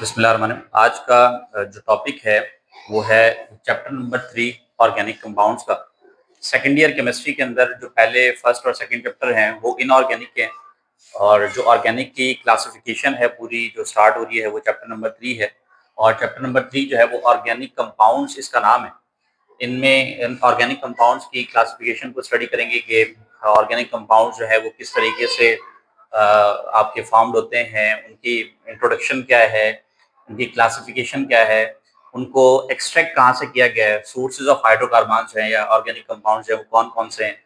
बिस्मिल्लाहिर्रहमानिर्रहीम। आज का जो टॉपिक है वो है चैप्टर नंबर 3 ऑर्गेनिक कंपाउंड्स का। सेकंड ईयर केमिस्ट्री के अंदर जो पहले फर्स्ट और सेकंड चैप्टर हैं वो इनऑर्गेनिक हैं, और जो ऑर्गेनिक की क्लासिफिकेशन है पूरी जो स्टार्ट हो रही है वो चैप्टर नंबर 3 है। और चैप्टर नंबर 3 जो है वो ऑर्गेनिक कंपाउंड्स इसका नाम है। इनमें ऑर्गेनिक कंपाउंड्स की क्लासिफिकेशन को स्टडी करेंगे कि ऑर्गेनिक कंपाउंड्स जो है वो किस तरीके से आपके फॉर्म्ड होते हैं, उनकी इंट्रोडक्शन क्या है, उनकी क्लासिफिकेशन क्या है, उनको एक्सट्रैक्ट कहाँ से किया गया है, सोर्सेज ऑफ हाइड्रोकार्बन्स हैं या ऑर्गेनिक कंपाउंड्स हैं वो कौन कौन से हैं।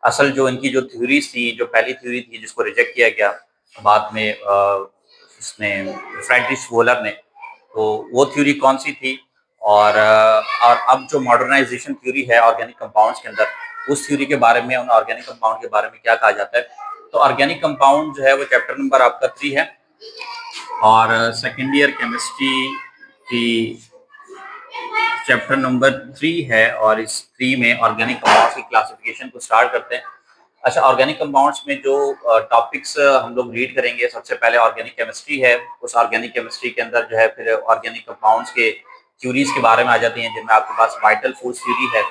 असल जो इनकी जो थ्योरीज थी, जो पहली थ्योरी थी जिसको रिजेक्ट किया गया बाद में इसने फ्रेडरिक वोलर ने, तो वो थ्योरी कौन सी थी, और अब जो मॉडर्नाइजेशन थ्योरी है ऑर्गेनिक कंपाउंड्स के अंदर, उस थ्योरी के बारे में, उन ऑर्गेनिक कंपाउंड के बारे में क्या कहा जाता है। तो ऑर्गेनिक कंपाउंड जो है वो चैप्टर नंबर आपका 3 है, और सेकेंड ईयर केमिस्ट्री की चैप्टर नंबर 3 है, और इस 3 में ऑर्गेनिक कंपाउंड्स की क्लासिफिकेशन को स्टार्ट करते हैं। अच्छा, ऑर्गेनिक कंपाउंड्स में जो टॉपिक्स हम लोग रीड करेंगे, सबसे पहले ऑर्गेनिक केमिस्ट्री है। उस ऑर्गेनिक केमिस्ट्री के अंदर जो है फिर ऑर्गेनिक कंपाउंड्स के थ्योरीज के बारे में आ जाती हैं, जिनमें आपके पास वाइटल फूड्स थ्योरी है,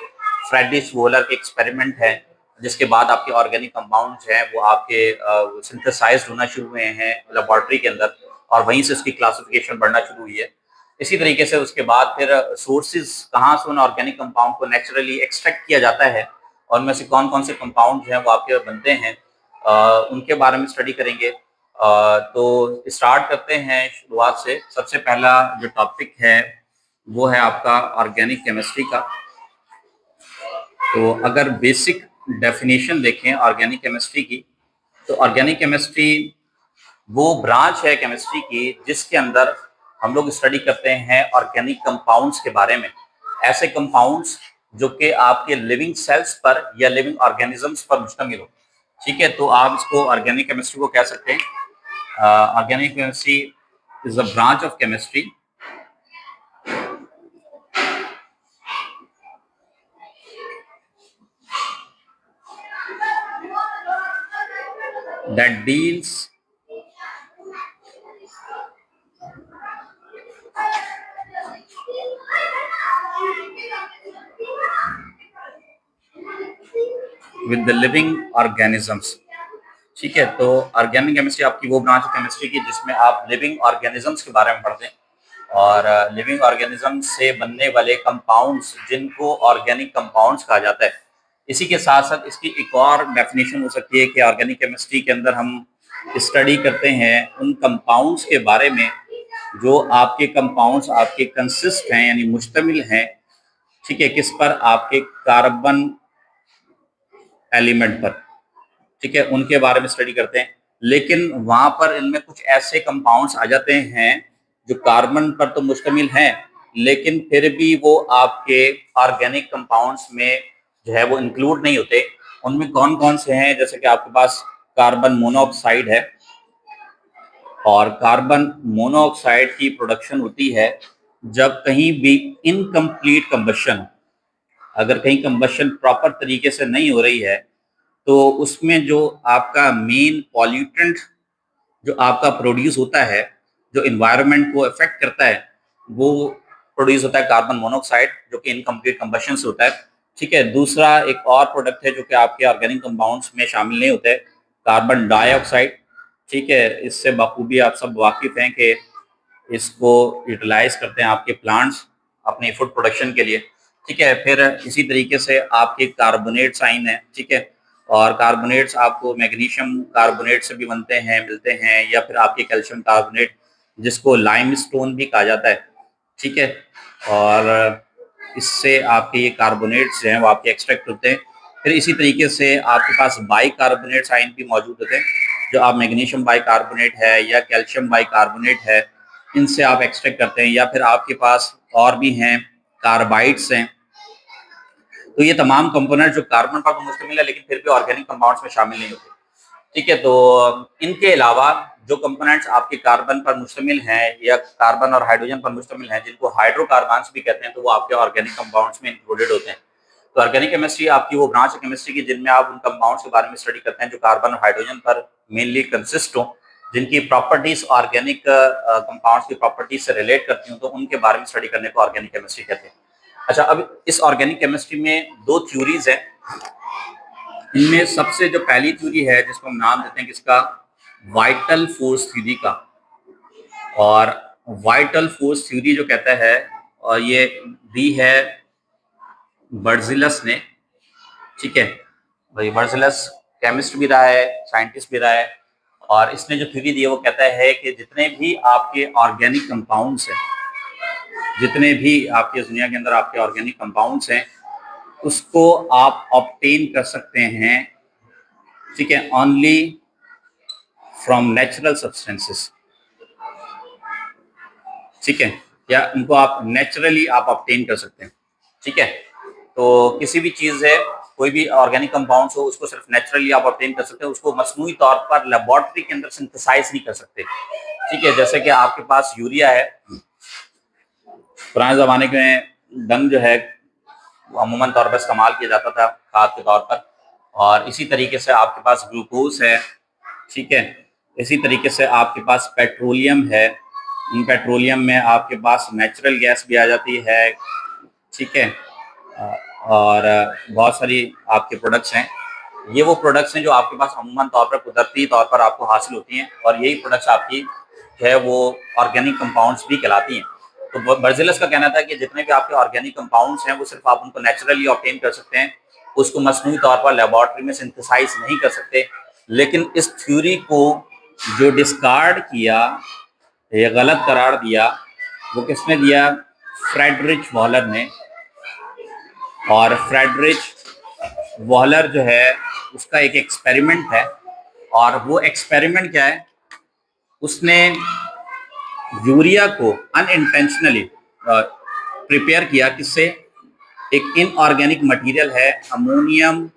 फ्रेडरिक वोलर के एक्सपेरिमेंट है, जिसके बाद आपके ऑर्गेनिक कंपाउंड्स हैं वो आपके सिंथेसाइज्ड होना शुरू हुए हैं लेबोरेटरी के अंदर, और वहीं से उसकी क्लासिफिकेशन बढ़ना शुरू हुई है। इसी तरीके से उसके बाद फिर सोर्सेज कहाँ से उन ऑर्गेनिक कंपाउंड को नेचुरली एक्सट्रैक्ट किया जाता है, और उनमें से कौन कौन से कंपाउंड हैं वो आपके बनते हैं, उनके बारे में स्टडी करेंगे। तो स्टार्ट करते हैं शुरुआत से। सबसे पहला जो टॉपिक है वो है आपका ऑर्गेनिक केमिस्ट्री का। तो अगर बेसिक डेफिनेशन देखें ऑर्गेनिक केमिस्ट्री की, तो ऑर्गेनिक केमिस्ट्री वो ब्रांच है केमिस्ट्री की जिसके अंदर हम लोग स्टडी करते हैं ऑर्गेनिक कंपाउंड्स के बारे में। ऐसे कंपाउंड्स जो कि आपके लिविंग सेल्स पर या लिविंग ऑर्गेनिजम्स पर मुश्तमिल हो। ठीक है, तो आप इसको ऑर्गेनिक केमिस्ट्री को कह सकते हैं। Organic chemistry is a branch of chemistry that deals with the living organisms। ठीक है, तो ऑर्गेनिक केमिस्ट्री आपकी वो ब्रांच है केमिस्ट्री की जिसमें आप लिविंग ऑर्गेनिजम्स के बारे में पढ़ते हैं, और लिविंग ऑर्गेनिजम्स से बनने वाले कंपाउंड्स जिनको ऑर्गेनिक कंपाउंड्स कहा जाता है। इसी के साथ साथ इसकी एक और डेफिनेशन हो सकती है कि ऑर्गेनिक केमिस्ट्री के अंदर हम स्टडी करते हैं उन कंपाउंड्स के बारे में जो आपके कंपाउंड्स आपके कंसिस्ट हैं, यानी मुश्तमिल हैं, ठीक है, किस पर, आपके कार्बन एलिमेंट पर। ठीक है, उनके बारे में स्टडी करते हैं। लेकिन वहां पर इनमें कुछ ऐसे कंपाउंड्स आ जाते हैं जो कार्बन पर तो मुश्तमिल हैं, लेकिन फिर भी वो आपके ऑर्गेनिक कंपाउंड्स में जो है वो इंक्लूड नहीं होते। उनमें कौन कौन से हैं, जैसे कि आपके पास कार्बन मोनोऑक्साइड है, और कार्बन मोनोऑक्साइड की प्रोडक्शन होती है जब कहीं भी इनकम्प्लीट कंबशन, अगर कहीं कंबशन प्रॉपर तरीके से नहीं हो रही है, तो उसमें जो आपका मेन पॉल्यूटेंट जो आपका प्रोड्यूस होता है, जो इन्वायरमेंट को अफेक्ट करता है, वो प्रोड्यूस होता है कार्बन मोनोऑक्साइड, जो कि इनकम्प्लीट कंबशन से होता है। ठीक है, दूसरा एक और प्रोडक्ट है जो कि आपके ऑर्गेनिक कंपाउंड्स में शामिल नहीं होते, कार्बन डाइऑक्साइड। ठीक है, इससे बखूबी आप सब वाकिफ हैं कि इसको यूटिलाइज करते हैं आपके प्लांट्स अपनी फूड प्रोडक्शन के लिए। ठीक है, फिर इसी तरीके से आपके कार्बोनेट्स आइन है। ठीक है, और कार्बोनेट्स आपको मैग्नीशियम कार्बोनेट से भी बनते हैं, मिलते हैं, या फिर आपके कैल्शियम कार्बोनेट जिसको लाइमस्टोन भी कहा जाता है। ठीक है, और इससे आपके ये कार्बोनेट्स जो हैं वो आपके एक्सट्रैक्ट होते हैं। फिर इसी तरीके से आपके पास बाइकार्बोनेट्स आइन भी मौजूद होते हैं, जो आप मैग्नीशियम बाइकार्बोनेट है या कैल्शियम बाइकार्बोनेट है, इनसे आप एक्सट्रैक्ट करते हैं। या फिर आपके पास और भी हैं, कार्बाइड्स हैं। तो ये तमाम कंपोनेंट जो कार्बन पर तो मुश्तमिल है, लेकिन फिर भी ऑर्गेनिक कंपाउंड्स में शामिल नहीं होते। ठीक है, तो इनके अलावा जो कंपोनेंट्स आपके कार्बन पर मुश्तमिल हैं या कार्बन और हाइड्रोजन पर मुश्तमिल हैं, जिनको हाइड्रोकार्बन्स भी कहते हैं, तो वो आपके ऑर्गेनिक कंपाउंड्स में इंक्लूडेड होते हैं। तो ऑर्गेनिक केमिस्ट्री आपकी वो ब्रांच है केमिस्ट्री की जिनमें आप उन कंपाउंड्स के बारे में स्टडी करते हैं जो कार्बन और हाइड्रोजन पर मेनली कंसिस्ट हो, जिनकी प्रॉपर्टीज ऑर्गेनिक कंपाउंड्स की प्रॉपर्टीज से रिलेट करती हूँ, तो उनके बारे में स्टडी करने को ऑर्गेनिक केमिस्ट्री कहते हैं। अच्छा, अब इस ऑर्गेनिक केमिस्ट्री में दो थ्योरीज हैं। इनमें सबसे जो पहली थ्योरी है, जिसको हम नाम देते हैं किसका, वाइटल फोर्स थ्योरी का। और वाइटल फोर्स थ्योरी जो कहता है, और ये दी है बर्जिलस ने, ठीक है भाई। बर्जिलस केमिस्ट भी रहा है, साइंटिस्ट भी रहा है, और इसने जो थ्योरी दी है वो कहता है कि जितने भी आपके ऑर्गेनिक कंपाउंड्स हैं, जितने भी आपके दुनिया के अंदर आपके ऑर्गेनिक कंपाउंड्स हैं, उसको आप ऑब्टेन कर सकते हैं, ठीक है, ओनली फ्रॉम नेचुरल सब्सटेंसेस, ठीक है, या उनको आप नेचुरली आप ऑब्टेन कर सकते हैं, ठीक है। तो किसी भी चीज़ है, कोई भी ऑर्गेनिक कंपाउंड्स हो, उसको सिर्फ नेचुरली आप ऑब्टेन कर सकते हैं, उसको मसनूई तौर पर लेबोरेटरी के अंदर सिंथेसाइज नहीं कर सकते, ठीक है। जैसे कि आपके पास यूरिया है, पुराने ज़माने में डंग जो है वो अमूमन तौर पर इस्तेमाल किया जाता था खाद के तौर पर, और इसी तरीके से आपके पास ग्लूकोज है, ठीक है। इसी तरीके से आपके पास पेट्रोलियम है, इन पेट्रोलियम में आपके पास नेचुरल गैस भी आ जाती है, ठीक है। और बहुत सारी आपके प्रोडक्ट्स हैं। ये वो प्रोडक्ट्स हैं जो आपके पास अमूमन तौर पर कुदरती तौर पर आपको हासिल होती हैं, और यही प्रोडक्ट्स आपकी जो है वो ऑर्गेनिक कंपाउंड्स भी कहलाती हैं। तो बर्जिलस का कहना था कि जितने भी आपके ऑर्गेनिक कंपाउंड्स हैं वो सिर्फ आप उनको नेचुरली ऑब्टेन कर सकते हैं, उसको मसनूई तौर पर लेबोरेटरी में सिंथेसाइज नहीं कर सकते। लेकिन इस थ्योरी को जो डिस्कार्ड किया या गलत करार दिया, वो किसने दिया, फ्रेडरिच वॉलर ने। और फ्रेडरिच वॉलर जो है उसका एक एक्सपेरिमेंट है, और वो एक्सपेरिमेंट क्या है, उसने यूरिया को अनइंटेंशनली प्रिपेयर किया, किससे, एक इनऑर्गेनिक मटेरियल है अमोनियम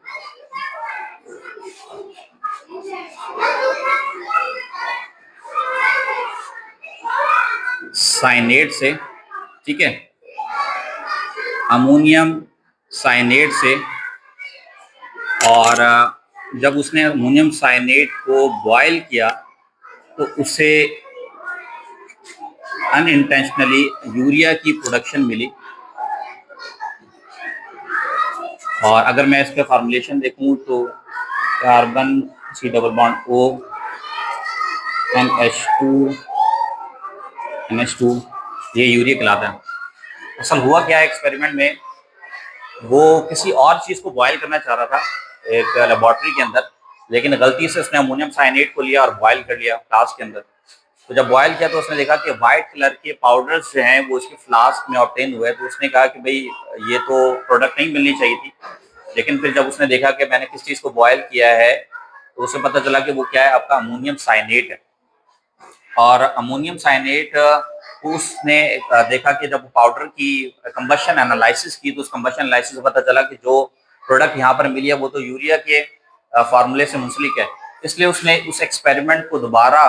साइनेट से, ठीक है, अमोनियम साइनेट से। और जब उसने अमोनियम साइनेट को बॉयल किया तो उसे अनइंटेंशनली यूरिया की प्रोडक्शन मिली। और अगर मैं इसका फॉर्मुलेशन देखूं तो carbon C double bond O NH2 ये यूरिया कहलाता है। असल हुआ क्या है एक्सपेरिमेंट में, वो किसी और चीज़ को बॉयल करना चाह रहा था एक लेबोरेटरी के अंदर, लेकिन गलती से उसने अमोनियम साइनेट को लिया और बॉयल कर लिया फ्लास्क के अंदर। तो जब बॉयल किया तो उसने देखा कि वाइट कलर के पाउडर्स जो हैं वो उसके फ्लास्क में ऑब्टेन हुए। तो उसने कहा कि भाई ये तो प्रोडक्ट नहीं मिलनी चाहिए थी। लेकिन फिर जब उसने देखा कि मैंने किस चीज़ को बॉयल किया है, तो उसे पता चला कि वो क्या है, आपका अमोनियम साइनेट है। और अमोनियम साइनेट को उसने देखा कि जब पाउडर की कंबशन एनालिसिस की, तो उस कंबशन एनालिसिस से पता चला कि जो प्रोडक्ट यहाँ पर मिली है वो तो यूरिया के फार्मूले से मुंसलिक है। इसलिए उसने उस एक्सपेरिमेंट को दोबारा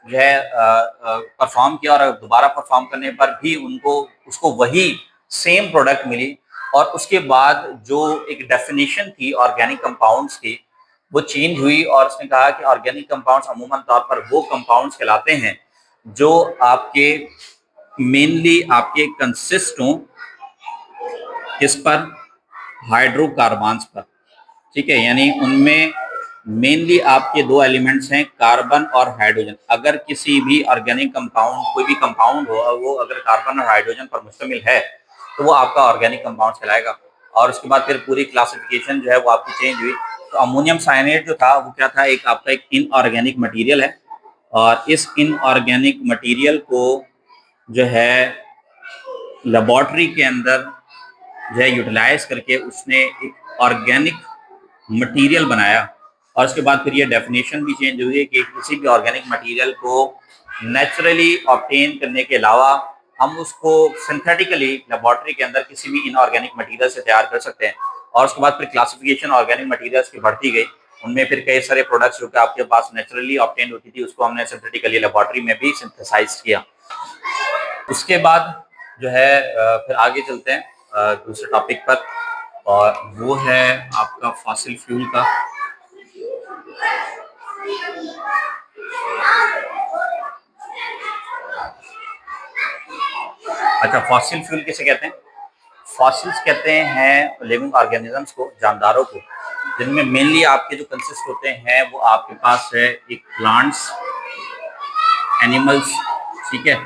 जो है परफॉर्म किया, और दोबारा परफॉर्म करने पर भी उसको वही सेम प्रोडक्ट मिली। और उसके बाद जो एक डेफिनेशन थी ऑर्गेनिक कंपाउंड्स की, वो चेंज हुई, और उसने कहा कि ऑर्गेनिक कंपाउंड्स अमूमन तौर पर वो कंपाउंड्स कहलाते हैं जो आपके मेनली आपके कंसिस्ट हों किस पर, हाइड्रोकार्बन्स पर, ठीक है। यानी उनमें मेनली आपके दो एलिमेंट्स हैं, कार्बन और हाइड्रोजन। अगर किसी भी ऑर्गेनिक कंपाउंड, कोई भी कंपाउंड हो, वो अगर कार्बन और हाइड्रोजन पर मुश्तमिल है तो वो आपका ऑर्गेनिक कंपाउंड कहलाएगा। और उसके बाद फिर पूरी क्लासिफिकेशन जो है वो आपकी चेंज हुई। तो अमोनियम साइनेट जो था वो क्या था, एक आपका एक इनऑर्गेनिक मटेरियल है, और इस इनऑर्गेनिक मटेरियल को जो है लेबोरेटरी के अंदर जो है यूटिलाइज करके उसने एक ऑर्गेनिक मटेरियल बनाया। और उसके बाद फिर ये डेफिनेशन भी चेंज हुई है कि किसी भी ऑर्गेनिक मटेरियल को नेचुरली ऑब्टेन करने के अलावा हम उसको सिंथेटिकली लेबोरेटरी के अंदर किसी भी इनऑर्गेनिक मटेरियल से तैयार कर सकते हैं। और उसके बाद फिर क्लासिफिकेशन ऑर्गेनिक मटेरियल्स की बढ़ती गई। उनमें फिर कई सारे प्रोडक्ट्स जो कि आपके पास नेचुरली ऑब्टेन होती थी, उसको हमने सिंथेटिकली लेबोरेटरी में भी सिंथेसाइज किया। उसके बाद जो है फिर आगे चलते हैं दूसरे टॉपिक पर, और वो है आपका फॉसिल फ्यूल का। अच्छा, फॉसिल फ्यूल किसे कहते हैं? फॉसिल्स कहते हैं लिविंग ऑर्गेनिजम्स को, जानदारों को, जिनमें मेनली आपके जो कंसिस्ट होते हैं वो आपके पास है एक प्लांट्स, एनिमल्स, ठीक है।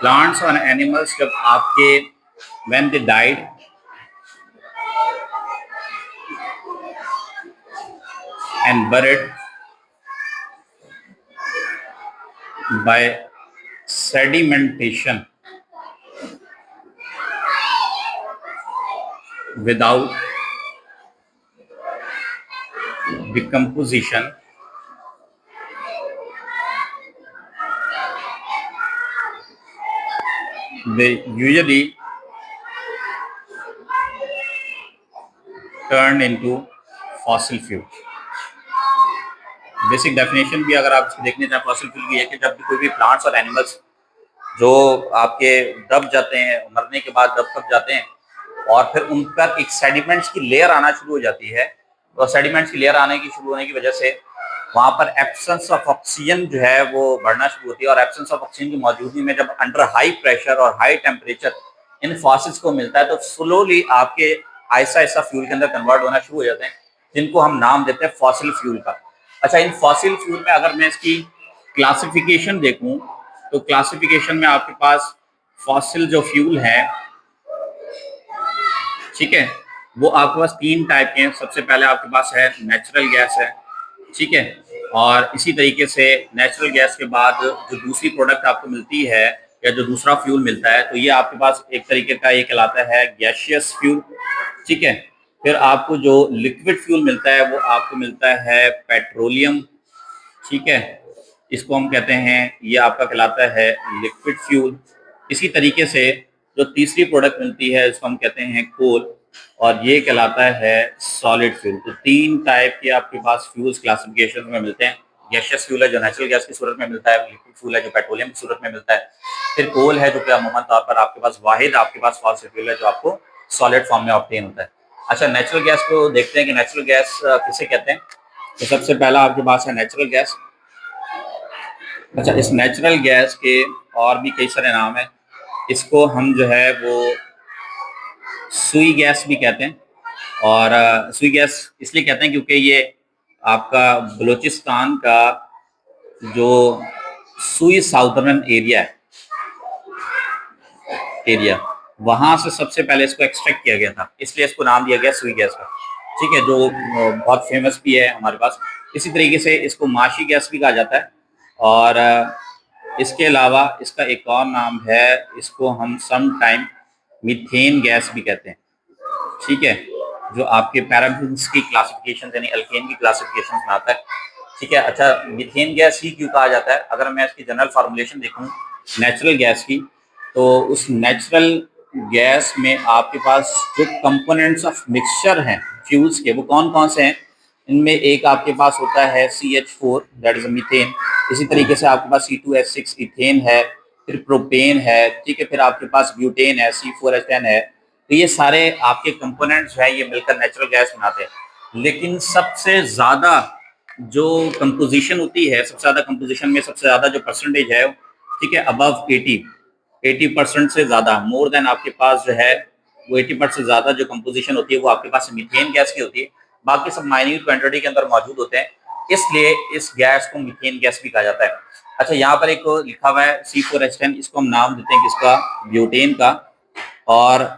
प्लांट्स और एनिमल्स जब आपके when they died and buried by sedimentation without decomposition, they usually turn into fossil fuel। Basic definition भी अगर आप इसको देखने जाए फॉसिल फ्यूल की है कि जब भी कोई भी प्लांट्स और एनिमल्स जो आपके दब जाते हैं, मरने के बाद दब जाते हैं, और फिर उन पर एक सेडिमेंट्स की लेयर आना शुरू हो जाती है, तो सेडिमेंट्स की लेयर आने की शुरू होने की वजह से वहाँ पर एब्सेंस ऑफ ऑक्सीजन जो है वो बढ़ना शुरू होती है, और एब्सेंस ऑफ ऑक्सीजन की मौजूदगी में जब अंडर हाई प्रेशर और हाई टेम्परेचर इन फॉसिल्स को मिलता है तो स्लोली आपके ऐसा ऐसा फ्यूल के अंदर कन्वर्ट होना शुरू हो जाते हैं, जिनको हम नाम देते हैं फॉसिल फ्यूल का। अच्छा, इन फॉसिल फ्यूल में अगर मैं इसकी क्लासिफिकेशन देखूं तो क्लासिफिकेशन में आपके पास फॉसिल जो फ्यूल है, ठीक है, वो आपके पास 3 टाइप के हैं। सबसे पहले आपके पास है नेचुरल गैस है, ठीक है, और इसी तरीके से नेचुरल गैस के बाद जो दूसरी प्रोडक्ट आपको मिलती है या जो दूसरा फ्यूल मिलता है तो ये आपके पास एक तरीके का ये कहलाता है गैसियस फ्यूल, ठीक है। फिर आपको जो लिक्विड फ्यूल मिलता है वो आपको मिलता है पेट्रोलियम, ठीक है, इसको हम कहते हैं, ये आपका कहलाता है लिक्विड फ्यूल। इसी तरीके से जो तीसरी प्रोडक्ट मिलती है इसको हम कहते हैं कोल, और ये कहलाता है सॉलिड फ्यूल। तो 3 टाइप के आपके पास फ्यूल्स क्लासिफिकेशन में मिलते हैं। गैसियस फ्यूल है जो नेचुरल गैस की सूरत में मिलता है, लिक्विड फ्यूल है जो पेट्रोलियम की सूरत में मिलता है, फिर कोल है जो कि अमूमन तौर पर आपके पास वाहिद आपके पास फॉसिल फ्यूल है जो आपको सॉलिड फॉर्म में ऑब्टेन होता है। अच्छा, नेचुरल गैस को देखते हैं कि नेचुरल गैस किसे कहते हैं। तो सबसे पहला आपके पास है नेचुरल गैस। अच्छा, इस नेचुरल गैस के और भी कई सारे नाम हैं। इसको हम जो है वो सुई गैस भी कहते हैं, और सुई गैस इसलिए कहते हैं क्योंकि ये आपका बलूचिस्तान का जो सुई साउदर्न एरिया वहां से सबसे पहले इसको एक्सट्रैक्ट किया गया था, इसलिए इसको नाम दिया गया सुई गैस का, ठीक है, जो बहुत फेमस भी है हमारे पास। इसी तरीके से इसको माशी गैस भी कहा जाता है, और इसके अलावा इसका एक और नाम है, इसको हम सम टाइम मीथेन गैस भी कहते हैं, ठीक है, जो आपके पैराफिन्स की क्लासिफिकेशन यानी अल्केन की क्लासिफिकेशन में आता है, ठीक है। अच्छा, मीथेन गैस ही क्यों कहा जाता है? अगर मैं इसकी जनरल फॉर्मुलेशन देखूं नेचुरल गैस की, तो उस नेचुरल गैस में आपके पास जो कंपोनेंट्स ऑफ मिक्सचर हैं फ्यूल्स के वो कौन कौन से हैं, इनमें एक आपके पास होता है CH4 दैट इज मीथेन, इसी तरीके से आपके पास C2H6 इथेन है, फिर प्रोपेन है, ठीक है, फिर आपके पास ब्यूटेन है, C4H10 है। तो ये सारे आपके कंपोनेंट्स हैं, ये मिलकर नेचुरल गैस बनाते हैं। लेकिन सबसे ज़्यादा जो कंपोजिशन होती है, सबसे ज़्यादा कंपोजिशन में सबसे ज़्यादा जो परसेंटेज है, ठीक है, अबव 80% से ज़्यादा, मोर देन आपके पास जो है वो 80% से ज़्यादा जो कंपोजिशन होती है वो आपके पास मीथेन गैस की होती है। बाकी सब माइन्यूट क्वांटिटी के अंदर मौजूद होते हैं, इसलिए इस गैस को मीथेन गैस भी कहा जाता है। अच्छा, यहाँ पर एक लिखा हुआ है C4H10, इसको हम नाम देते हैं किसका, ब्यूटेन का, और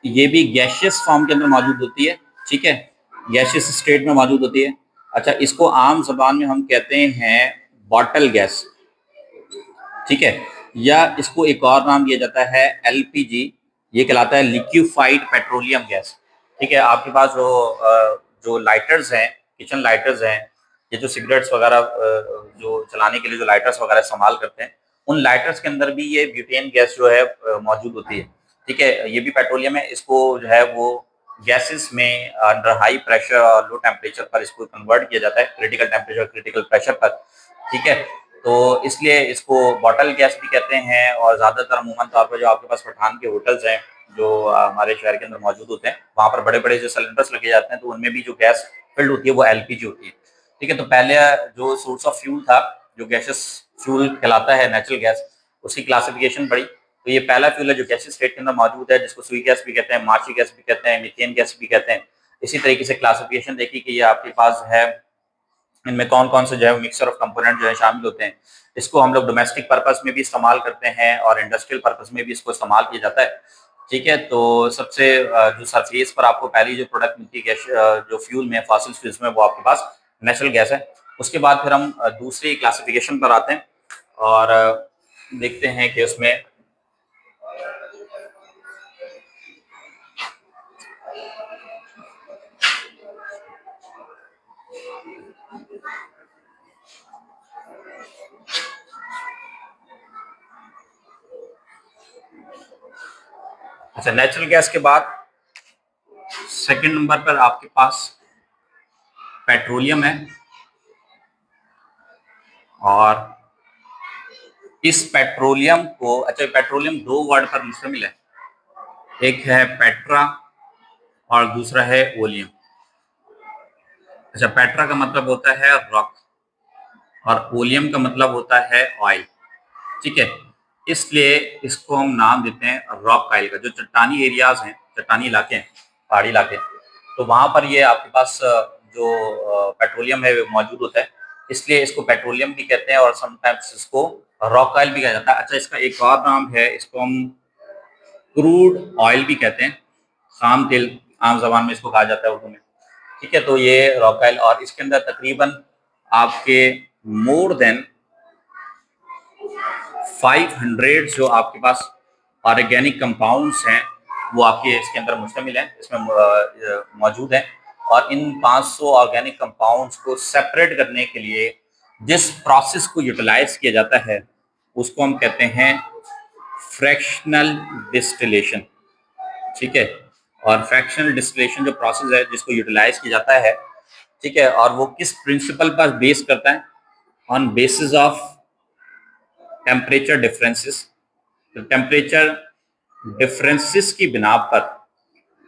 ये भी गैसियस फॉर्म के अंदर मौजूद होती है, ठीक है, गैसियस स्टेट में मौजूद होती है। अच्छा, इसको आम जबान में हम कहते हैं बॉटल गैस, ठीक है, या इसको एक और नाम दिया जाता है LPG, ये कहलाता है लिक्विफाइड पेट्रोलियम गैस, ठीक है। आपके पास जो लाइटर्स हैं, किचन लाइटर्स हैं, ये जो सिगरेट्स वगैरह जो चलाने के लिए जो लाइटर्स वगैरह इस्तेमाल करते हैं, उन लाइटर्स के अंदर भी ये ब्यूटेन गैस जो है मौजूद होती है, ठीक है, ये भी पेट्रोलियम है। इसको जो है वो गैसेस में अंडर हाई प्रेशर और लो टेम्परेचर पर इसको कन्वर्ट किया जाता है, क्रिटिकल टेम्परेचर क्रिटिकल प्रेशर पर, ठीक है। तो इसलिए इसको बॉटल गैस भी कहते हैं, और ज़्यादातर अमूमन तौर पर जो आपके पास पठान के होटल्स हैं जो हमारे शहर के अंदर मौजूद होते हैं, वहाँ पर बड़े बड़े जो सिलेंडर्स लगे जाते हैं तो उनमें भी जो गैस फिल्ड होती है वो LPG होती है, ठीक है। तो पहले जो सोर्स ऑफ फ्यूल था जो गैसेस फ्यूल कहलाता है नेचुरल गैस, उसकी क्लासिफिकेशन पड़ी, तो ये पहला फ्यूल है जो गैसीय स्टेट के अंदर मौजूद है, जिसको स्वी गैस भी कहते हैं, मार्शी गैस भी कहते हैं, मीथेन गैस भी कहते हैं। इसी तरीके से क्लासिफिकेशन देखिए कि ये आपके पास है, इनमें कौन कौन से जो है मिक्सचर ऑफ कंपोनेंट जो है शामिल होते हैं। इसको हम लोग डोमेस्टिक पर्पस में भी इस्तेमाल करते हैं और इंडस्ट्रियल पर्पस में भी इसको इस्तेमाल किया जाता है। ठीक है, तो सबसे जो सरफेस पर आपको पहली जो प्रोडक्ट मिलती है गैस, जो फ्यूल में, फॉसिल फ्यूल्स में, वो आपके पास नेचुरल गैस है। उसके बाद फिर हम दूसरी क्लासिफिकेशन पर आते हैं और देखते हैं कि उसमें अच्छा, नेचुरल गैस के बाद सेकंड नंबर पर आपके पास पेट्रोलियम है। और इस पेट्रोलियम को, अच्छा, पेट्रोलियम दो वर्ड पर मुश्तमिल है, एक है पेट्रा और दूसरा है ओलियम। अच्छा, पेट्रा का मतलब होता है रॉक और ओलियम का मतलब होता है ऑयल। ठीक है, इसलिए इसको हम नाम देते हैं रॉक ऑयल का। जो चट्टानी एरियाज हैं, चट्टानी इलाके हैं, पहाड़ी इलाके, तो वहां पर ये आपके पास जो पेट्रोलियम है वो मौजूद होता है, इसलिए इसको पेट्रोलियम भी कहते हैं और समटाइम्स इसको रॉक ऑयल भी कहा जाता है। अच्छा, इसका एक और नाम है, इसको हम क्रूड ऑयल भी कहते हैं, खाम तेल आम जबान में इसको कहा जाता है उर्दू में। ठीक है, तो ये रॉक ऑयल, और इसके अंदर तकरीबन आपके मोर देन 500 जो आपके पास ऑर्गेनिक कंपाउंड्स हैं वो आपके इसके अंदर मुश्तमिल हैं, इसमें मौजूद हैं। और इन 500 ऑर्गेनिक कंपाउंड्स को सेपरेट करने के लिए जिस प्रोसेस को यूटिलाइज किया जाता है उसको हम कहते हैं फ्रैक्शनल डिस्टिलेशन। ठीक है, और फ्रैक्शनल डिस्टिलेशन जो प्रोसेस है जिसको यूटिलाइज किया जाता है, ठीक है, और वो किस प्रिंसिपल पर बेस करता है, on basis of temperature differences. तो टेम्परेचर डिफरेंसेस की बिना पर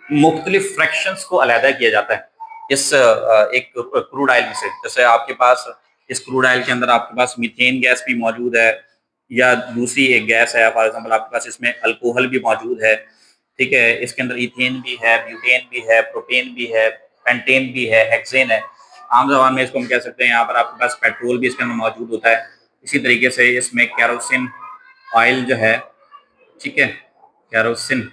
मुख्तलिफ फ्रैक्शंस को अलहदा किया जाता है इस एक क्रूड ऑयल में से। जैसे आपके पास इस क्रूड ऑयल के अंदर आपके पास मीथेन गैस भी मौजूद है, या दूसरी एक गैस है, फॉर एग्जांपल आपके पास इसमें अल्कोहल भी मौजूद है। ठीक है, इसके अंदर इथेन भी है, ब्यूटेन भी है, प्रोपेन भी है, पेंटेन भी है, हेक्सेन है। आम जबान में इसको हम कह सकते हैं, यहाँ पर आपके पास पेट्रोल भी इसके अंदर मौजूद होता है। इसी तरीके से इसमें कैरोसिन ऑयल जो है, ठीक है, कैरोसिन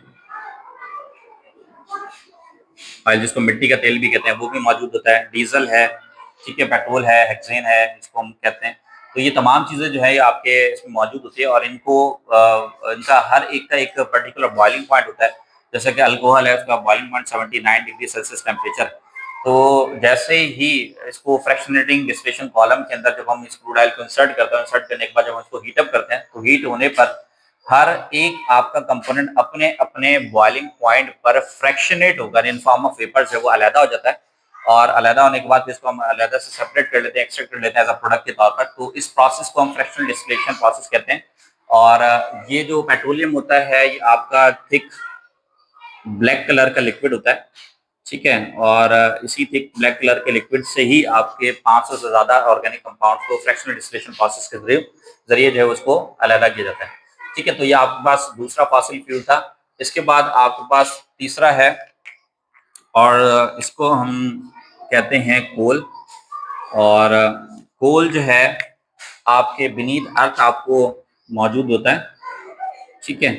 ऑयल जिसको मिट्टी का तेल भी कहते हैं वो भी मौजूद होता है, डीजल है, ठीक है, पेट्रोल है, हेक्सेन है जिसको हम कहते हैं। तो ये तमाम चीज़ें जो है ये आपके इसमें मौजूद होती है और इनको इनका हर एक का एक पर्टिकुलर बॉइलिंग पॉइंट होता है। जैसे कि अल्कोहल है, उसका boiling point 79 degree Celsius temperature. तो जैसे ही इसको फ्रैक्शनेटिंग डिस्टिलेशन कॉलम के अंदर जब हम इस क्रूड ऑयल को इंसर्ट करते हैं, इंसर्ट करने के बाद जब हम इसको हीटअप करते हैं तो हीट होने पर हर एक आपका कंपोनेंट अपने अपने बॉइलिंग पॉइंट पर फ्रैक्शनेट होकर इन फॉर्म ऑफ वेपर जो है वो अलहदा हो जाता है। और अलहदा होने के बाद इसको हम अलहदा से सेपरेट कर लेते हैं, एक्सट्रैक्ट कर लेते हैं एज अ प्रोडक्ट के तौर पर। तो इस प्रोसेस को हम फ्रैक्शनल डिस्टिलेशन प्रोसेस कहते हैं। और ये जो पेट्रोलियम होता है ये आपका थिक ब्लैक कलर का लिक्विड होता है। ठीक है, और इसी थिक ब्लैक कलर के लिक्विड से ही आपके 500 से ज्यादा ऑर्गेनिक कंपाउंड को फ्रैक्शनल डिस्टिलेशन प्रोसेस के जरिए जो है उसको अलहदा किया जाता है। ठीक है, तो ये आपके पास दूसरा फॉसिल फ्यूल था। इसके बाद आपके पास तीसरा है और इसको हम कहते हैं कोल। और कोल जो है आपके बीनीथ अर्थ आपको मौजूद होता है। ठीक है,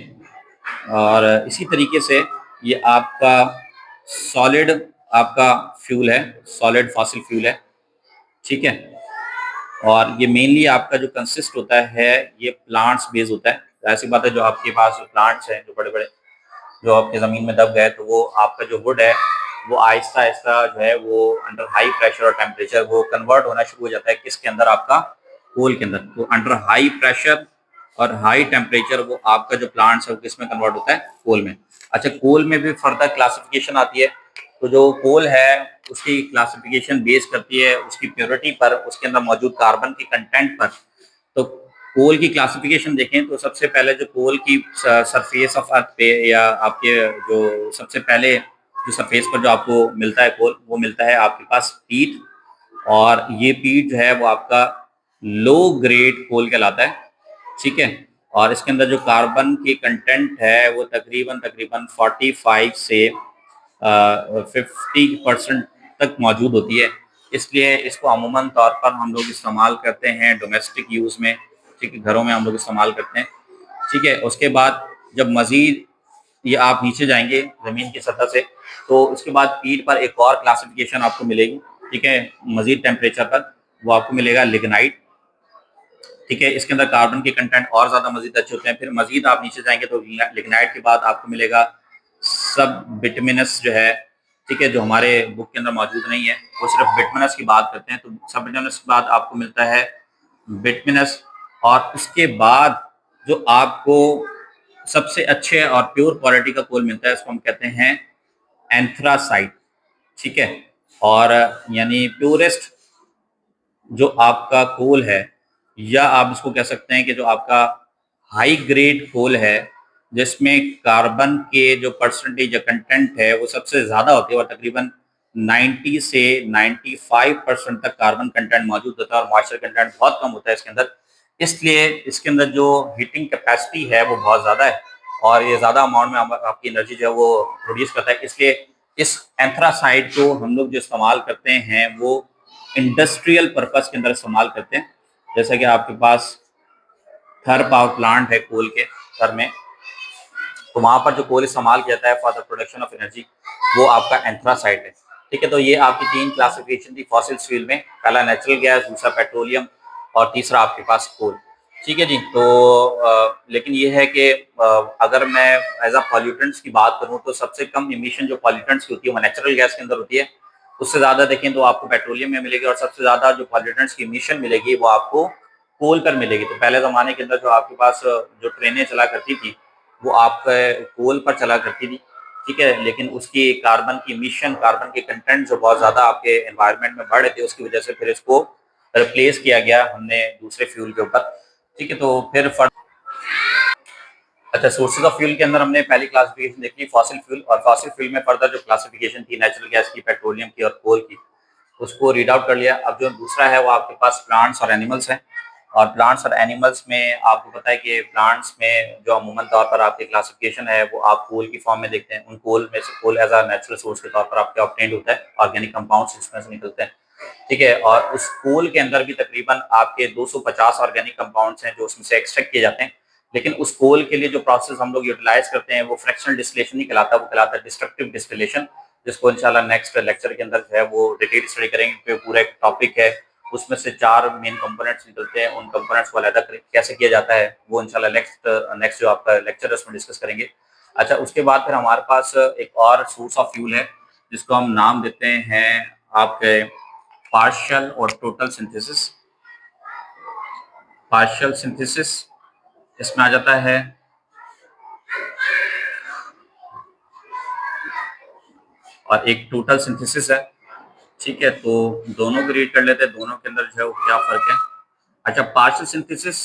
और इसी तरीके से ये आपका सॉलिड आपका फ्यूल है, सॉलिड फॉसिल फ्यूल है। ठीक है, और ये मेनली आपका जो कंसिस्ट होता है ये प्लांट्स बेस होता है। ऐसी बात है, जो आपके पास प्लांट्स हैं जो बड़े बड़े जो आपके ज़मीन में दब गए, तो वो आपका जो वुड है वो आहिस्ता आहिस्ता जो है वो अंडर हाई प्रेशर और टेम्परेचर वो कन्वर्ट होना शुरू हो जाता है किसके अंदर, आपका कोल के अंदर। तो अंडर हाई प्रेशर और हाई टेम्परेचर वो आपका जो प्लांट्स है वो किस में कन्वर्ट होता है, कोल में। अच्छा, कोल में भी फर्दर क्लासिफिकेशन आती है। तो जो कोल है उसकी क्लासिफिकेशन बेस करती है उसकी प्योरिटी पर, उसके अंदर मौजूद कार्बन के कंटेंट पर। तो कोल की क्लासिफिकेशन देखें तो सबसे पहले जो कोल की सरफेस ऑफ अर्थ पे, या आपके जो सबसे पहले जो सरफेस पर जो आपको मिलता है कोल, वो मिलता है आपके पास पीट। और ये पीट जो है वो आपका लो ग्रेड कोल कहलाता है। ठीक है, और इसके अंदर जो कार्बन की कंटेंट है वो तकरीबन तकरीबन 45 से 50% तक मौजूद होती है। इसलिए इसको अमूमन तौर पर हम लोग इस्तेमाल करते हैं डोमेस्टिक यूज़ में, ठीक है, घरों में हम लोग इस्तेमाल करते हैं, ठीक है। उसके बाद जब मज़ीद ये आप नीचे जाएंगे ज़मीन की सतह से, तो उसके बाद पीठ पर एक और क्लासिफिकेशन आपको मिलेगी, ठीक है, मज़ीद टेम्परेचर पर, वो आपको मिलेगा लिग्नाइट, ठीक है। इसके अंदर कार्बन के कंटेंट और ज़्यादा मज़ीद अच्छे होते हैं। फिर मज़ीद आप नीचे जाएंगे तो लिग्नाइट के बाद आपको मिलेगा सब बिटमिनस जो है, ठीक है, जो हमारे बुक के अंदर मौजूद नहीं है, वो सिर्फ बिटमिनस की बात करते हैं। तो सब बिटमिनस के बाद आपको मिलता है बिटमिनस, और उसके बाद जो आपको सबसे अच्छे और प्योर क्वालिटी का कोल मिलता है, इसको हम कहते हैं एंथ्रासाइट, ठीक है। और यानी प्योरेस्ट जो आपका कोल है, या आप इसको कह सकते हैं कि जो आपका हाई ग्रेड कोल है, जिसमें कार्बन के जो परसेंटेज या कंटेंट है वो सबसे ज़्यादा होती है, और तकरीबन 90 से 95% तक कार्बन कंटेंट मौजूद होता है, और मॉइस्चर कंटेंट बहुत कम होता है इसके अंदर। इसलिए इसके अंदर जो हीटिंग कैपेसिटी है वो बहुत ज़्यादा है, और ये ज़्यादा अमाउंट में आपकी एनर्जी जो है वो प्रोड्यूस करता है। इसलिए इस एंथ्रासाइड को हम लोग जो इस्तेमाल करते हैं वो इंडस्ट्रियल पर्पस के अंदर इस्तेमाल करते हैं। जैसा कि आपके पास थर पावर प्लांट है कोल के, थर में, तो वहां पर जो कोल इस्तेमाल किया जाता है for the production of energy, वो आपका एंथ्रासाइड है, ठीक है। तो ये आपकी तीन क्लासिफिकेशन थी फॉसिल फ्यूल में, पहला नेचुरल गैस, दूसरा पेट्रोलियम, और तीसरा आपके पास कोल, ठीक है जी। तो लेकिन ये है कि अगर मैं एज अ पॉल्यूटेंट्स की बात करूं, तो सबसे कम इमिशन जो पॉल्यूटेंट्स की होती है वो नेचुरल गैस के अंदर होती है। उससे ज़्यादा देखें तो आपको पेट्रोलियम में मिलेगी, और सबसे ज़्यादा जो पॉल्यूटेंट्स की इमिशन मिलेगी वो आपको कोल पर मिलेगी। तो पहले ज़माने के अंदर जो आपके पास जो ट्रेनें चला करती थी वो आप कोल पर चला करती थी, ठीक है, लेकिन उसकी कार्बन की इमिशन, कार्बन के कंटेंट जो बहुत ज़्यादा आपके एनवायरनमेंट में बढ़ रहे थे, उसकी वजह से फिर इसको रिप्लेस किया गया हमने दूसरे फ्यूल के ऊपर, ठीक है। तो फिर अच्छा, सोर्सेज ऑफ फ्यूल के अंदर हमने पहली क्लासिफिकेशन देखी फॉसिल फ्यूल, और फॉसिल फ्यूल में फर्दर जो क्लासिफिकेशन थी नेचुरल गैस की, पेट्रोलियम की और कोल की, उसको रीड आउट कर लिया। अब जो दूसरा है वो आपके पास प्लांट्स और एनिमल्स हैं, और प्लांट्स और एनिमल्स में आपको पता है कि प्लांट्स में जो अमूमन तौर पर आपकी क्लासिफिकेशन है वो आप कोल की फॉर्म में देखते हैं। उन कोल में से coal as a natural source के तौर पर आपके ऑब्टेन्ड होता है, ऑर्गेनिक कंपाउंड्स इसमें से निकलते हैं, ठीक है। और उस कोल के अंदर भी तकरीबन आपके 250 ऑर्गेनिक कंपाउंड्स हैं जो उसमें से एक्सट्रैक्ट किए जाते हैं। लेकिन उस कोल के लिए जो प्रोसेस हम लोग यूटिलाइज करते हैं वो फ्रैक्शनल डिस्टिलेशन नहीं कहलाता, वो कहलाता है डिस्ट्रक्टिव डिस्टिलेशन, जिसको इंशाल्लाह नेक्स्ट लेक्चर के अंदर जो है वो डिटेल स्टडी करेंगे। पूरा एक टॉपिक है, उसमें से 4 मेन कंपोनेंट्स निकलते हैं, उन कंपोनेंट्स को अलग कैसे किया जाता है वो इंशाल्लाह नेक्स्ट जो आपका लेक्चर है उसमें डिस्कस करेंगे। अच्छा, उसके बाद फिर हमारे पास एक और सोर्स ऑफ फ्यूल है जिसको हम नाम देते हैं आपके पार्शियल और टोटल सिंथेसिस। पार्शियल सिंथेसिस इसमें आ जाता है, और एक टोटल सिंथेसिस है, ठीक है। तो दोनों को रीड कर लेते हैं, दोनों के अंदर जो है वो क्या फर्क है। अच्छा, पार्शियल सिंथेसिस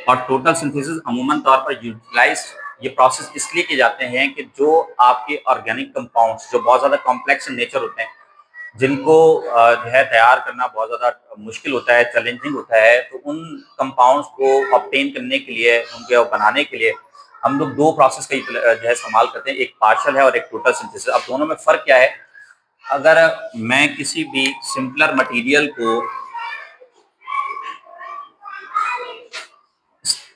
और टोटल सिंथेसिस अमूमन तौर पर यूटिलाइज ये प्रोसेस इसलिए किए जाते हैं कि जो आपके ऑर्गेनिक कंपाउंड्स जो बहुत ज़्यादा कॉम्प्लेक्स इन नेचर होते हैं, जिनको जो है तैयार करना बहुत ज़्यादा मुश्किल होता है, चैलेंजिंग होता है, तो उन कंपाउंड्स को ऑब्टेन करने के लिए, उनके बनाने के लिए हम लोग दो प्रोसेस का जो है इस्तेमाल करते हैं, एक पार्शियल है और एक टोटल सिंथेसिस। अब दोनों में फ़र्क क्या है? अगर मैं किसी भी सिंपलर मटेरियल को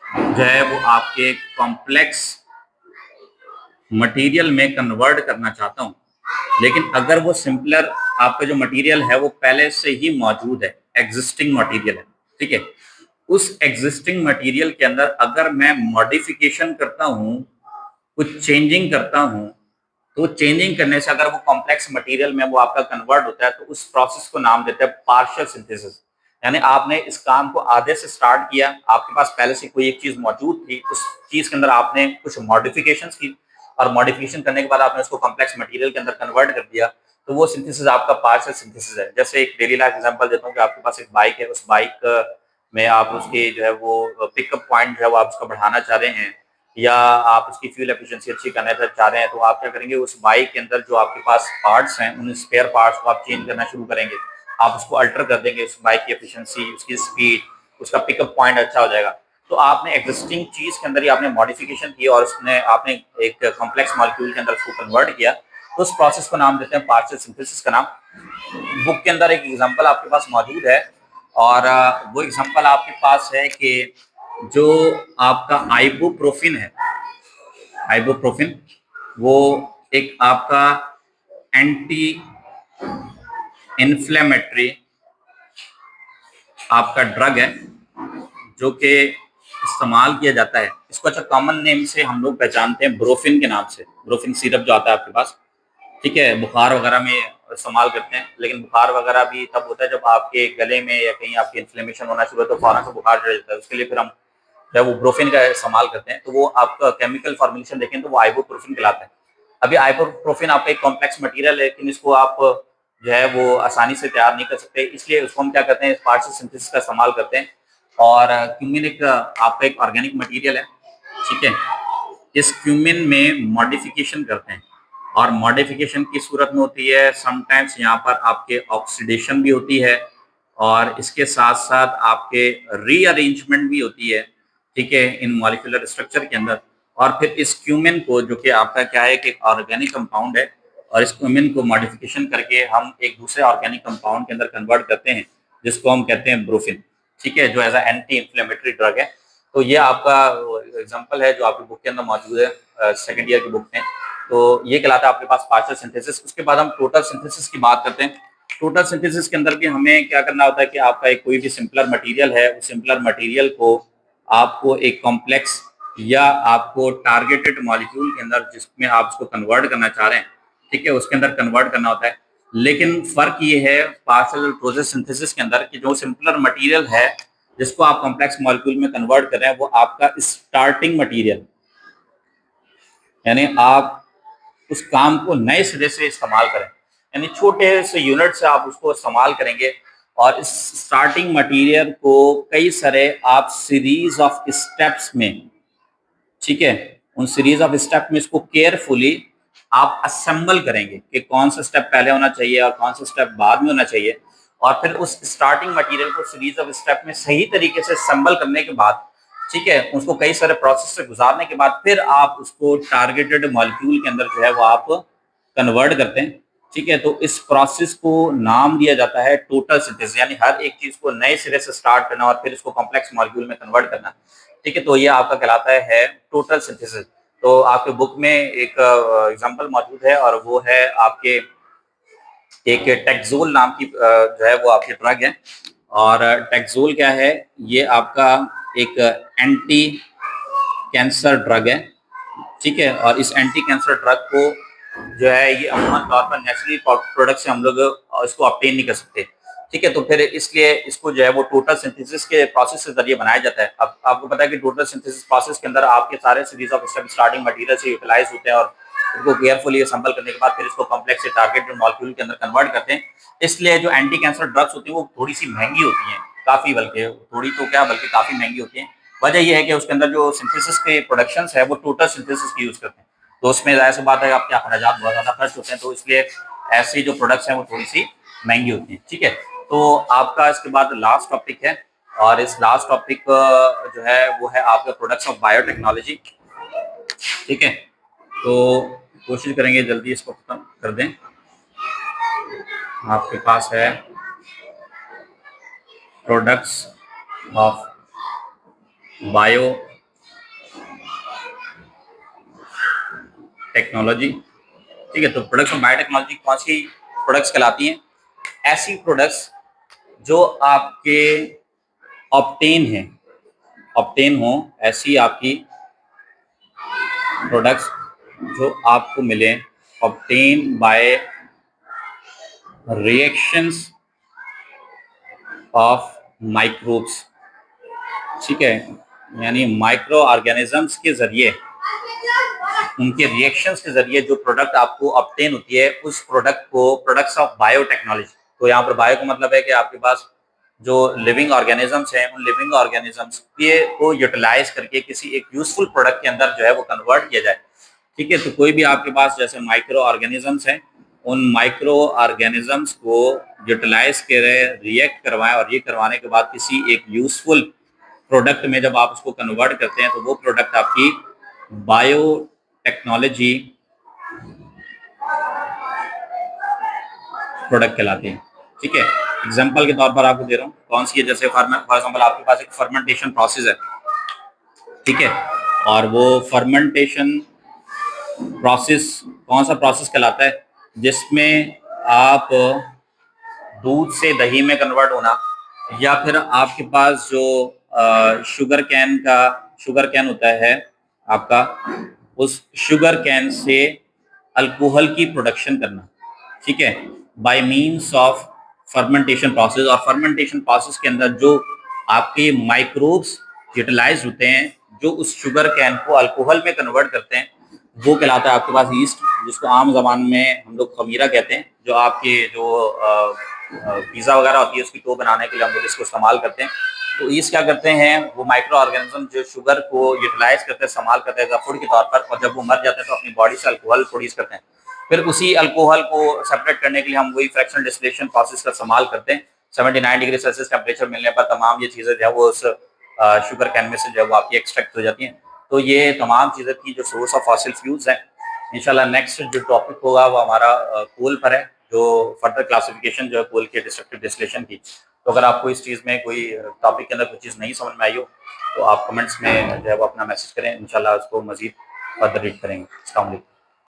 जो है वो आपके कॉम्प्लेक्स मटेरियल में कन्वर्ट करना चाहता हूँ, लेकिन अगर वो सिंपलर आपका जो मटेरियल है वो पहले से ही मौजूद है, एग्जिस्टिंग मटेरियल है, ठीक है, उस एग्जिस्टिंग मटेरियल के अंदर अगर मैं मॉडिफिकेशन करता हूँ, कुछ चेंजिंग करता हूँ, तो चेंजिंग करने से अगर वो कॉम्प्लेक्स मटेरियल में वो आपका कन्वर्ट होता है, तो उस प्रोसेस को नाम देते हैं पार्शियल सिंथेसिस। यानी आपने इस काम को आधे से स्टार्ट किया, आपके पास पहले से कोई एक चीज मौजूद थी, उस चीज के अंदर आपने कुछ मॉडिफिकेशंस की, और मॉडिफिकेशन करने के बाद आपने उसको कॉम्प्लेक्स मटेरियल के अंदर कन्वर्ट कर दिया, तो वो सिंथेसिस आपका पार्शियल सिंथेसिस है। जैसे एक डेली लाइफ एग्जांपल देता हूँ कि आपके पास एक बाइक है, उस बाइक में आप उसके जो है वो पिकअप पॉइंट जो है वो आप उसका बढ़ाना चाह रहे हैं, या आप उसकी फ्यूल एफिशिएंसी अच्छी करना चाह रहे हैं, तो आप क्या करेंगे, उस बाइक के अंदर जो आपके पास पार्ट्स हैं उन स्पेयर पार्ट्स को आप चेंज करना शुरू करेंगे, आप उसको अल्टर कर देंगे, उस बाइक की एफिशिएंसी, उसकी स्पीड, उसका पिकअप पॉइंट अच्छा हो जाएगा। तो आपने एग्जिस्टिंग चीज के अंदर ही आपने मॉडिफिकेशन की और उसने आपने एक कॉम्प्लेक्स मॉलिक्यूल के अंदर उसको कन्वर्ट किया, तो उस प्रोसेस को नाम देते हैं पार्शियल सिंथेसिस का नाम। बुक के अंदर एक एग्जांपल आपके पास मौजूद है और वो एग्जांपल आपके पास है कि जो आपका आइबुप्रोफिन है, आइबुप्रोफिन वो एक आपका एंटी इन्फ्लेमेटरी आपका ड्रग है जो कि इस्तेमाल किया जाता है। इसको अच्छा कॉमन नेम से हम लोग पहचानते हैं ब्रोफिन के नाम से, ब्रोफिन सिरप जो आता है आपके पास, ठीक है, बुखार वगैरह में इस्तेमाल करते हैं। लेकिन बुखार वगैरह भी तब होता है जब आपके गले में या कहीं आपकी इन्फ्लेमेशन होना शुरू हो तो फौरन से बुखार चढ़ जाता है, उसके लिए फिर हम जो है वो ब्रोफिन का इस्तेमाल करते हैं। तो वो आपका केमिकल फॉर्मुलेशन देखें तो वो आइबुप्रोफिन कहलाता है। अभी आइबुप्रोफिन आपका एक कॉम्प्लेक्स मटेरियल है, लेकिन इसको आप जो है वो आसानी से तैयार नहीं कर सकते, इसलिए उसको हम क्या करते हैं, पार्शियल सिंथेसिस का इस्तेमाल करते हैं। और क्यूमिन एक आपका एक ऑर्गेनिक मटेरियल है, ठीक है। इस क्यूमिन में मॉडिफिकेशन करते हैं और मॉडिफिकेशन की सूरत में होती है समटाइम्स यहाँ पर आपके ऑक्सीडेशन भी होती है और इसके साथ साथ आपके रीअरेंजमेंट भी होती है, ठीक है, इन मॉलिक्यूलर स्ट्रक्चर के अंदर। और फिर इस क्यूमिन को जो कि आपका क्या है कि ऑर्गेनिक कंपाउंड है और इस क्यूमिन को मॉडिफिकेशन करके हम एक दूसरे ऑर्गेनिक कंपाउंड के अंदर कन्वर्ट करते हैं जिसको हम कहते हैं ब्रोफिन, ठीक है, जो as a anti inflammatory drug है। तो ये आपका एग्जांपल है जो आपकी बुक के अंदर मौजूद है, सेकंड ईयर की बुक में। तो ये कहलाता है आपके पास पार्शियल सिंथेसिस। उसके बाद हम टोटल सिंथेसिस की बात करते हैं। टोटल सिंथेसिस के अंदर भी हमें क्या करना होता है कि आपका एक कोई भी सिंपलर मटेरियल है, उस सिंपलर मटेरियल को आपको एक कॉम्प्लेक्स या आपको टारगेटेड मॉलिक्यूल के अंदर जिसमें आप उसको कन्वर्ट करना चाह रहे हैं, ठीक है, उसके अंदर कन्वर्ट करना होता है। लेकिन फर्क ये है पार्शियल प्रोसेस सिंथेसिस के अंदर कि जो सिंपलर मटेरियल है जिसको आप कॉम्प्लेक्स मॉलिक्यूल में कन्वर्ट कर रहे हैं वो आपका स्टार्टिंग मटेरियल, यानी आप उस काम को नए सिरे से इस्तेमाल करें, यानी छोटे से यूनिट से आप उसको इस्तेमाल करेंगे और इस स्टार्टिंग मटेरियल को कई सारे आप सीरीज ऑफ स्टेप्स में, ठीक है, उन सीरीज ऑफ स्टेप में इसको केयरफुली आप असेंबल करेंगे कि कौन सा स्टेप पहले होना चाहिए और कौन सा स्टेप बाद में होना चाहिए। और फिर उस स्टार्टिंग मटेरियल को सीरीज ऑफ स्टेप में सही तरीके से असेंबल करने के बाद, ठीक है, उसको कई सारे प्रोसेस से गुजारने के बाद फिर आप उसको टारगेटेड मॉलिक्यूल के अंदर जो है वो आप कन्वर्ट करते हैं, ठीक है। तो इस प्रोसेस को नाम दिया जाता है टोटल सिंथेसिस, यानी हर एक चीज को नए सिरे से स्टार्ट करना और फिर इसको कॉम्प्लेक्स मॉलिक्यूल में कन्वर्ट करना, ठीक है। तो ये आपका कहलाता है टोटल सिंथेसिस। तो आपके बुक में एक एग्जांपल मौजूद है और वो है आपके एक टेक्सोल नाम की जो है वो आपकी ड्रग है। और टेक्सोल क्या है, ये आपका एक एंटी कैंसर ड्रग है, ठीक है। और इस एंटी कैंसर ड्रग को जो है ये अमूमन तौर पर नेचुरली प्रोडक्ट से हम लोग इसको ऑब्टेन नहीं कर सकते, ठीक है। तो फिर इसलिए इसको जो है वो टोटल सिंथेसिस के प्रोसेस के जरिए बनाया जाता है। अब आपको पता है कि टोटल सिंथेसिस प्रोसेस के अंदर आपके सारे series of step starting material से यूटिलाइज होते हैं और उसको केयरफुली असेंबल करने के बाद फिर इसको कॉम्प्लेक्स से टारगेटेड मॉलिक्यूल के अंदर कन्वर्ट करते हैं। इसलिए जो एंटी कैंसर ड्रग्स होती है वो थोड़ी सी महंगी होती हैं, काफी, बल्कि थोड़ी तो क्या बल्कि काफी महंगी होती हैं। वजह यह है कि उसके अंदर जो सिंथेसिस के प्रोडक्शन है वो टोटल सिंथेसिस की यूज करते हैं, तो उसमें जाहिर सी बात है आपके अखराजात बहुत ज्यादा खर्च होते हैं, तो इसलिए ऐसी जो प्रोडक्ट्स हैं वो थोड़ी सी महंगी होती हैं, ठीक है। तो आपका इसके बाद लास्ट टॉपिक है और इस लास्ट टॉपिक जो है वो है आपके प्रोडक्ट्स ऑफ बायोटेक्नोलॉजी, ठीक है। तो कोशिश करेंगे जल्दी इसको खत्म कर दें। आपके पास है प्रोडक्ट्स ऑफ बायो टेक्नोलॉजी, ठीक है। तो प्रोडक्ट्स ऑफ बायोटेक्नोलॉजी कौन सी प्रोडक्ट्स कहलाती हैं? ऐसी प्रोडक्ट्स जो आपके ऑब्टेन है, ऑब्टेन हो, ऐसी आपकी प्रोडक्ट्स जो आपको मिले obtain bye reactions of microbes, ठीक है, यानी माइक्रो ऑर्गेनिजम्स के जरिए, उनके रिएक्शंस के जरिए जो प्रोडक्ट आपको ऑब्टेन होती है उस प्रोडक्ट को प्रोडक्ट्स ऑफ बायोटेक्नोलॉजी। तो यहाँ पर बायो का मतलब है कि आपके पास जो लिविंग ऑर्गेनिजम्स हैं उन लिविंग ऑर्गेनिजम्स के को यूटिलाइज करके किसी एक यूजफुल प्रोडक्ट के अंदर जो है वो कन्वर्ट किया जाए, ठीक है। तो कोई भी आपके पास जैसे माइक्रो ऑर्गेनिजम्स हैं, उन माइक्रो ऑर्गेनिजम्स को यूटिलाइज करें, रिएक्ट करवाएं और ये करवाने के बाद किसी एक यूजफुल प्रोडक्ट में जब आप उसको कन्वर्ट करते हैं तो वो प्रोडक्ट आपकी बायोटेक्नोलॉजी प्रोडक्ट कहलाते हैं। ठीक है, एग्जांपल के तौर पर आपको दे रहा हूँ, कौन सी है, जैसे फॉर एग्जांपल आपके पास एक फर्मेंटेशन प्रोसेस है, ठीक है, और वो फर्मेंटेशन प्रोसेस कौन सा प्रोसेस कहलाता है, जिसमें आप दूध से दही में कन्वर्ट होना, या फिर आपके पास जो शुगर कैन होता है आपका, उस शुगर कैन से अल्कोहल की प्रोडक्शन करना, ठीक है, bye means of fermentation process. और फर्मेंटेशन प्रोसेस के अंदर जो आपके माइक्रोब्स यूटिलाइज होते हैं, जो उस शुगर कैन को अल्कोहल में कन्वर्ट करते हैं, वो कहलाता है आपके पास ईस्ट, जिसको आम जबान में हम लोग खमीरा कहते हैं। जो आपके जो पिज़्ज़ा वगैरह होती है उसकी डो बनाने के लिए हम लोग इसको इस्तेमाल करते हैं। तो ईस्ट क्या करते हैं, वो माइक्रो ऑर्गेनिज्म जो शुगर को यूटिलाइज करते हैं, इस्तेमाल करते हैं फूड के तौर पर, और जब वो मर जाते हैं तो अपनी बॉडी से अल्कोहल प्रोड्यूस करते हैं। फिर उसी अल्कोहल को सेपरेट करने के लिए हम वही फ्रैक्शनल डिस्टिलेशन प्रोसेस का इस्तेमाल करते हैं। 79 डिग्री सेल्सियस टेम्परेचर मिलने पर तमाम ये चीज़ें जो है वो उस शुगर कैन में से जो है वो आपकी एक्सट्रैक्ट हो जाती हैं। तो ये तमाम चीज़ें थी जो सोर्स ऑफ फॉसिल फ्यूल्स हैं। इंशाल्लाह नेक्स्ट जो टॉपिक होगा वो हमारा कोल पर है, जो फर्दर क्लासिफिकेशन जो है कोल के डिस्ट्रक्टिव डिस्टिलेशन की। तो अगर आपको इस चीज़ में कोई टॉपिक के अंदर कोई चीज़ नहीं समझ में आई हो तो आप कमेंट्स में जो है वो अपना मैसेज करें, इंशाल्लाह उसको मज़ीद फर्दर रीड करेंगे। अस्सलाम वालेकुम।